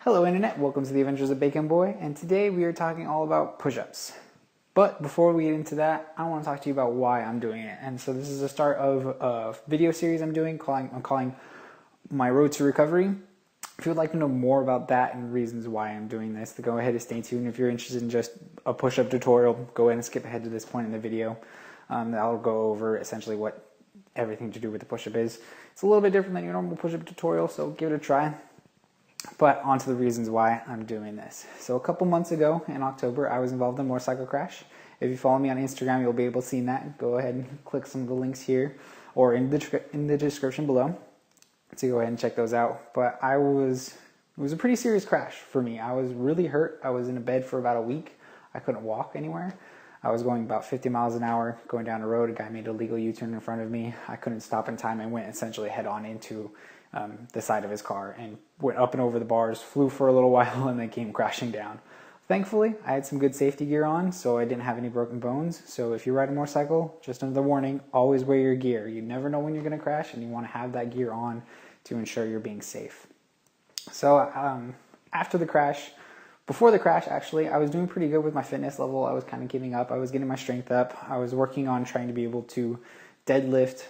Hello Internet, welcome to the Adventures of Bacon Boy, and today we are talking all about push-ups. But before we get into that, I want to talk to you about why I'm doing it. And so this is the start of a video series I'm doing, I'm calling My Road to Recovery. If you would like to know more about that and reasons why I'm doing this, then go ahead and stay tuned. If you're interested in just a push-up tutorial, go ahead and skip ahead to this point in the video. I'll go over essentially what everything to do with the push-up is. It's a little bit different than your normal push-up tutorial, so give it a try. But on to the reasons why I'm doing this. So a couple months ago in October, I was involved in a motorcycle crash. If you follow me on Instagram, you'll be able to see that. Go ahead and click some of the links here or in the description below to go ahead and check those out. But it was a pretty serious crash for me. I was really hurt. I was in a bed for about a week. I couldn't walk anywhere. I was going about 50 miles an hour going down the road. A guy made a legal U-turn in front of me. I couldn't stop in time and went essentially head on into the side of his car and went up and over the bars, flew for a little while, and then came crashing down. Thankfully, I had some good safety gear on, so I didn't have any broken bones. So if you ride a motorcycle, just another warning, always wear your gear. You never know when you're going to crash, and you want to have that gear on to ensure you're being safe. So after the crash, before the crash actually, I was doing pretty good with my fitness level. I was kind of giving up. I was getting my strength up. I was working on trying to be able to deadlift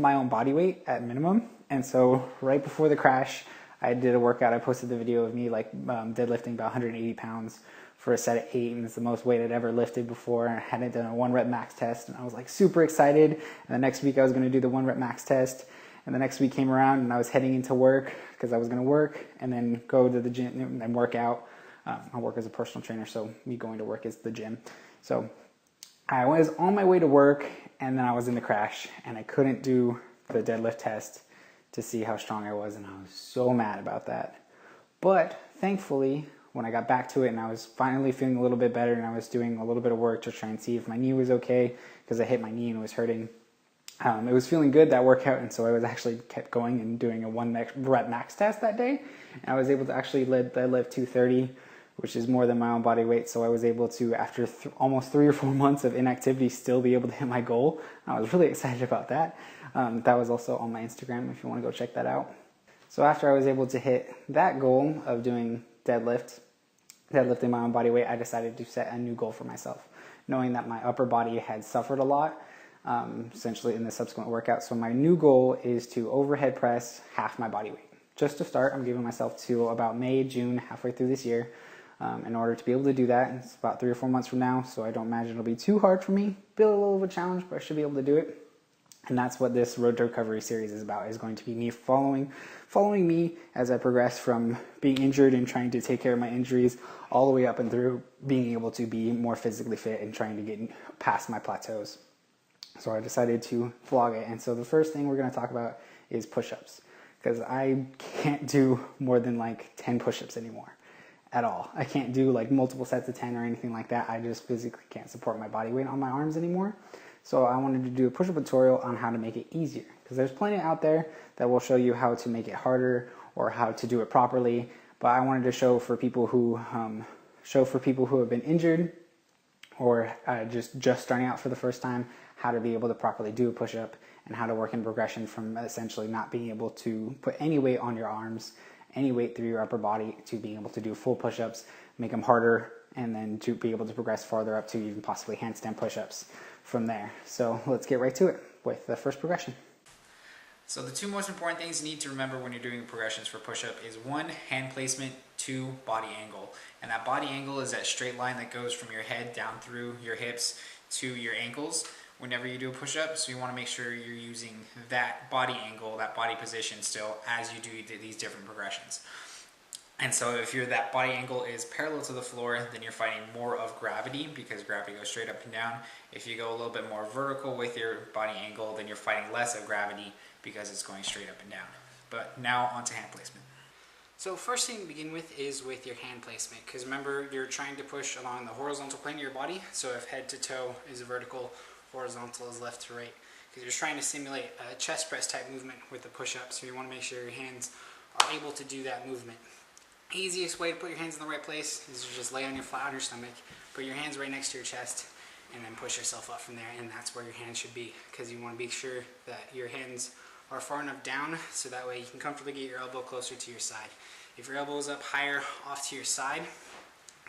my own body weight at minimum. And so right before the crash, I did a workout. I posted the video of me deadlifting about 180 pounds for a set of 8, and it's the most weight I'd ever lifted before. I hadn't done a 1 rep max test, and I was like super excited. And the next week I was going to do the 1 rep max test. And the next week came around and I was heading into work because I was going to work and then go to the gym and work out. I work as a personal trainer, so me going to work is the gym. So I was on my way to work and then I was in the crash and I couldn't do the deadlift test to see how strong I was, and I was so mad about that. But thankfully, when I got back to it and I was finally feeling a little bit better and I was doing a little bit of work to try and see if my knee was okay because I hit my knee and it was hurting. It was feeling good, that workout, and so I was actually kept going and doing a 1 rep max test that day. And I was able to actually deadlift 230, which is more than my own body weight. So I was able to, after almost 3 or 4 months of inactivity, still be able to hit my goal. I was really excited about that. That was also on my Instagram if you want to go check that out. So after I was able to hit that goal of doing deadlifting my own body weight, I decided to set a new goal for myself, knowing that my upper body had suffered a lot, essentially in the subsequent workout. So my new goal is to overhead press half my body weight. Just to start, I'm giving myself to about May, June, halfway through this year. In order to be able to do that, it's about 3 or 4 months from now, so I don't imagine it'll be too hard for me. Be a little of a challenge, but I should be able to do it. And that's what this Road to Recovery series is about, is going to be me following me as I progress from being injured and trying to take care of my injuries all the way up and through being able to be more physically fit and trying to get past my plateaus. So I decided to vlog it. And so the first thing we're going to talk about is push-ups, because I can't do more than like 10 push-ups anymore at all. I can't do like multiple sets of 10 or anything like that. I just physically can't support my body weight on my arms anymore. So I wanted to do a push-up tutorial on how to make it easier, because there's plenty out there that will show you how to make it harder or how to do it properly. But I wanted to show for people who have been injured or just starting out for the first time, how to be able to properly do a push-up and how to work in progression from essentially not being able to put any weight on your arms, any weight through your upper body, to being able to do full push-ups, make them harder, and then to be able to progress farther up to even possibly handstand push-ups from there. So let's get right to it with the first progression. So the 2 most important things you need to remember when you're doing progressions for push-up is 1, hand placement, 2, body angle. And that body angle is that straight line that goes from your head down through your hips to your ankles whenever you do a push-up. So you want to make sure you're using that body angle, that body position still as you do these different progressions. And so if that body angle is parallel to the floor, then you're fighting more of gravity, because gravity goes straight up and down. If you go a little bit more vertical with your body angle, then you're fighting less of gravity because it's going straight up and down. But now onto hand placement. So first thing to begin with is with your hand placement, because remember, you're trying to push along the horizontal plane of your body. So if head to toe is vertical, horizontal is left to right, because you're trying to simulate a chest press type movement with the push-up. So you want to make sure your hands are able to do that movement. Easiest way to put your hands in the right place is to just lay on your stomach, put your hands right next to your chest, and then push yourself up from there, and that's where your hands should be, because you want to be sure that your hands are far enough down so that way you can comfortably get your elbow closer to your side. If your elbow is up higher off to your side,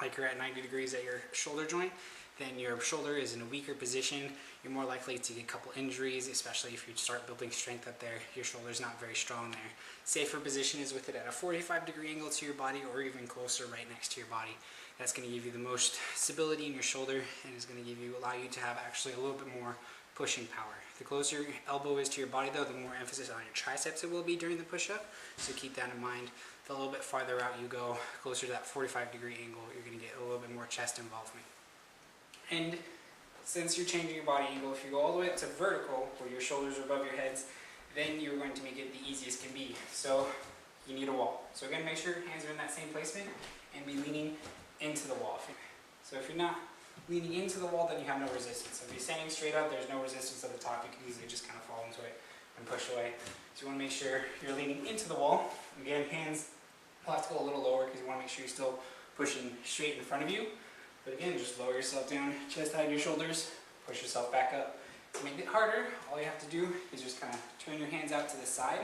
like you're at 90 degrees at your shoulder joint, then your shoulder is in a weaker position. You're more likely to get a couple injuries, especially if you start building strength up there. Your shoulder's not very strong there. Safer position is with it at a 45-degree angle to your body, or even closer right next to your body. That's going to give you the most stability in your shoulder, and is going to allow you to have actually a little bit more pushing power. The closer your elbow is to your body though, the more emphasis on your triceps it will be during the push-up, so keep that in mind. The little bit farther out you go, closer to that 45-degree angle, you're going to get a little bit more chest involvement. And since you're changing your body angle, if you go all the way up to vertical, where your shoulders are above your heads, then you're going to make it the easiest can be. So you need a wall. So again, make sure your hands are in that same placement and be leaning into the wall. So if you're not leaning into the wall, then you have no resistance. So if you're standing straight up, there's no resistance at the top. You can easily just kind of fall into it and push away. So you want to make sure you're leaning into the wall. Again, hands will have to go a little lower because you want to make sure you're still pushing straight in front of you. But again, just lower yourself down, chest high to your shoulders, push yourself back up. To make it harder, all you have to do is just kind of turn your hands out to the side.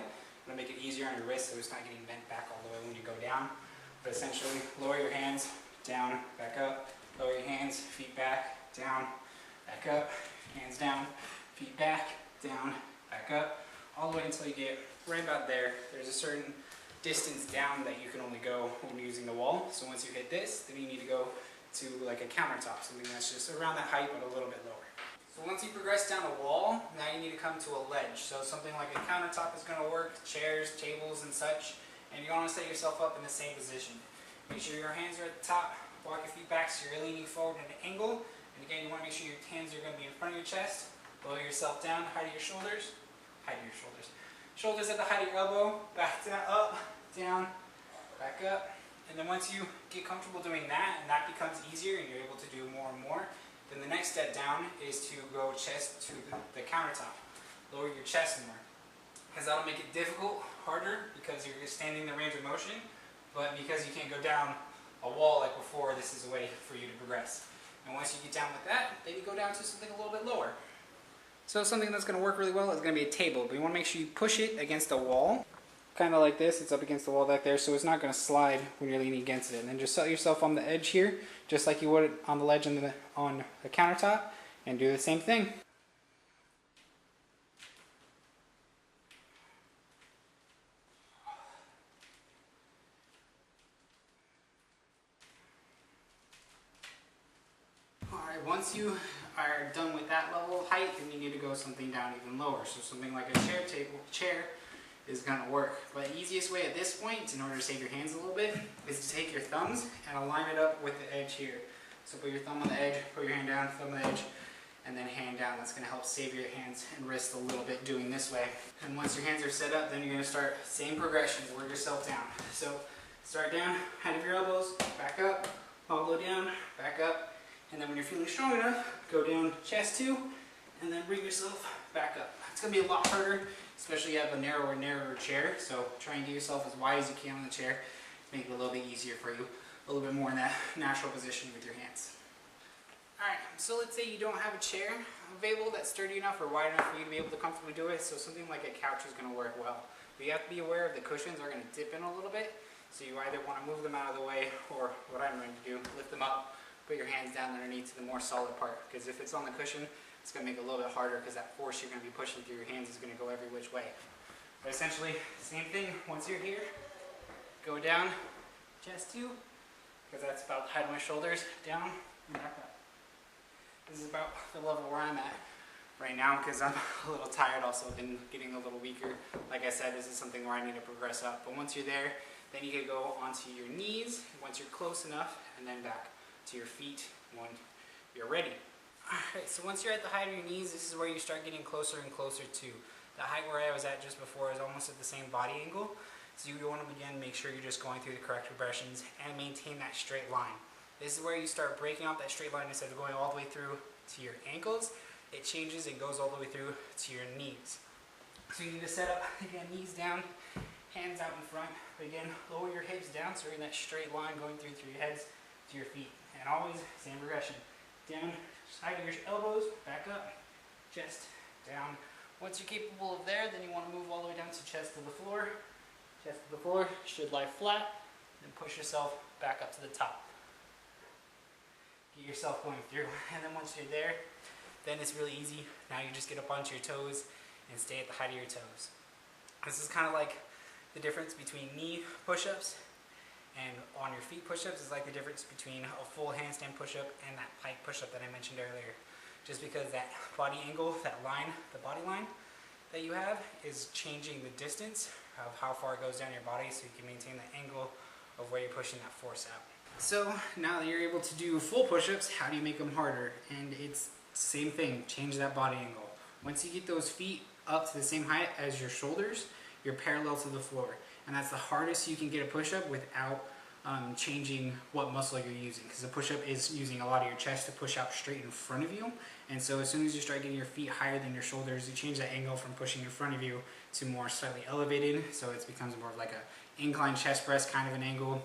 It'll make it easier on your wrist so it's not getting bent back all the way when you go down. But essentially, lower your hands, down, back up. Lower your hands, feet back, down, back up. Hands down, feet back, down, back up. All the way until you get right about there. There's a certain distance down that you can only go when you're using the wall. So once you hit this, then you need to go to like a countertop, something that's just around that height but a little bit lower. So once you progress down a wall, now you need to come to a ledge. So something like a countertop is going to work, chairs, tables and such, and you want to set yourself up in the same position. Make sure your hands are at the top, walk your feet back so you're leaning forward at an angle, and again you want to make sure your hands are going to be in front of your chest. Lower yourself down, height of your shoulders, shoulders at the height of your elbow, back down, up, down, back up. And then once you get comfortable doing that, and that becomes easier and you're able to do more and more, then the next step down is to go chest to the countertop. Lower your chest more. Because that'll make it difficult, harder, because you're standing in the range of motion, but because you can't go down a wall like before, this is a way for you to progress. And once you get down with that, then you go down to something a little bit lower. So something that's going to work really well is going to be a table, but you want to make sure you push it against a wall. Kind of like this, it's up against the wall back there, so it's not going to slide when you're leaning against it. And then just set yourself on the edge here, just like you would on the ledge on the countertop, and do the same thing. Alright, once you are done with that level of height, then you need to go something down even lower. So something like a chair is going to work. But the easiest way at this point, in order to save your hands a little bit, is to take your thumbs and align it up with the edge here. So put your thumb on the edge, put your hand down, thumb on the edge, and then hand down. That's going to help save your hands and wrists a little bit doing this way. And once your hands are set up, then you're going to start same progression, work yourself down. So start down, height of your elbows, back up, all the way down, back up, and then when you're feeling strong enough, go down chest two, and then bring yourself back up. It's going to be a lot harder, especially if you have a narrower chair, so try and get yourself as wide as you can on the chair to make it a little bit easier for you, a little bit more in that natural position with your hands. Alright, so let's say you don't have a chair available that's sturdy enough or wide enough for you to be able to comfortably do it, so something like a couch is going to work well. But you have to be aware of the cushions are going to dip in a little bit, so you either want to move them out of the way, or what I'm going to do, lift them up, put your hands down underneath to the more solid part, because if it's on the cushion, it's going to make it a little bit harder because that force you're going to be pushing through your hands is going to go every which way. But essentially, same thing, once you're here, go down, chest two, because that's about the height of my shoulders, down, and back up. This is about the level where I'm at right now because I'm a little tired, also been getting a little weaker. Like I said, this is something where I need to progress up. But once you're there, then you can go onto your knees once you're close enough, and then back to your feet when you're ready. Alright, so once you're at the height of your knees, this is where you start getting closer and closer to. The height where I was at just before is almost at the same body angle. So you want to begin, make sure you're just going through the correct progressions and maintain that straight line. This is where you start breaking out that straight line instead of going all the way through to your ankles. It changes and goes all the way through to your knees. So you need to set up, again, knees down, hands out in front. But again, lower your hips down so you're in that straight line going through your heads to your feet. And always, same progression. Down, side of your elbows, back up, chest, down. Once you're capable of there, then you want to move all the way down to chest to the floor. Chest to the floor, should lie flat. then push yourself back up to the top. Get yourself going through, and then once you're there, then it's really easy. Now you just get up onto your toes and stay at the height of your toes. This is kind of like the difference between knee push-ups and on your feet push-ups. Is like the difference between a full handstand push-up and that pike push-up that I mentioned earlier. Just because that body angle, that line, the body line that you have is changing the distance of how far it goes down your body, so you can maintain the angle of where you're pushing that force out. So now that you're able to do full push-ups, how do you make them harder? And it's the same thing, change that body angle. Once you get those feet up to the same height as your shoulders, you're parallel to the floor. And that's the hardest you can get a push-up without changing what muscle you're using, because the push-up is using a lot of your chest to push out straight in front of you. And so as soon as you start getting your feet higher than your shoulders, you change that angle from pushing in front of you to more slightly elevated, so it becomes more of like a inclined chest press kind of an angle,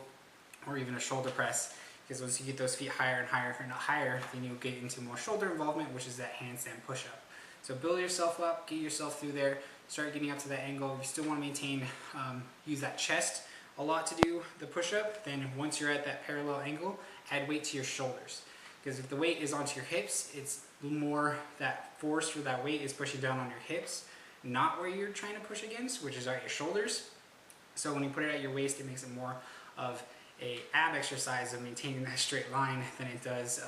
or even a shoulder press, because once you get those feet higher and higher and higher, then you'll get into more shoulder involvement, which is that handstand push-up. So build yourself up, get yourself through there, start getting up to that angle. You still want to maintain, use that chest a lot to do the push-up. Then once you're at that parallel angle, add weight to your shoulders. Because if the weight is onto your hips, it's more that force for that weight is pushing down on your hips, not where you're trying to push against, which is at your shoulders. So when you put it at your waist, it makes it more of a ab exercise of maintaining that straight line than it does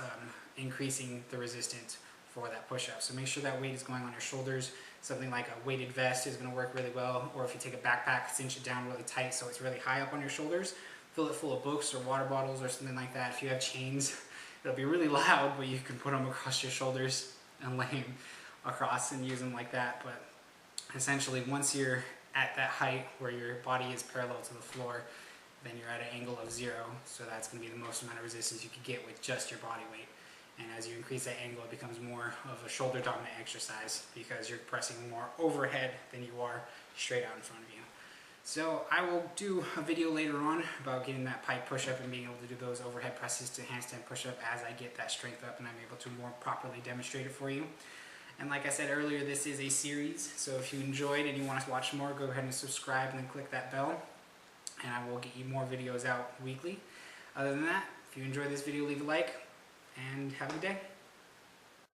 increasing the resistance for that push-up. So make sure that weight is going on your shoulders. Something like a weighted vest is going to work really well, or if you take a backpack, cinch it down really tight so it's really high up on your shoulders. Fill it full of books or water bottles or something like that. If you have chains, it'll be really loud, but you can put them across your shoulders and lay them across and use them like that. But essentially, once you're at that height where your body is parallel to the floor, then you're at an angle of 0, so that's going to be the most amount of resistance you can get with just your body weight. And as you increase that angle, it becomes more of a shoulder dominant exercise because you're pressing more overhead than you are straight out in front of you. So I will do a video later on about getting that pike push-up and being able to do those overhead presses to handstand push-up as I get that strength up and I'm able to more properly demonstrate it for you. And like I said earlier, this is a series, so if you enjoyed and you want to watch more, go ahead and subscribe and then click that bell, and I will get you more videos out weekly. Other than that, if you enjoyed this video, leave a like, and have a good day.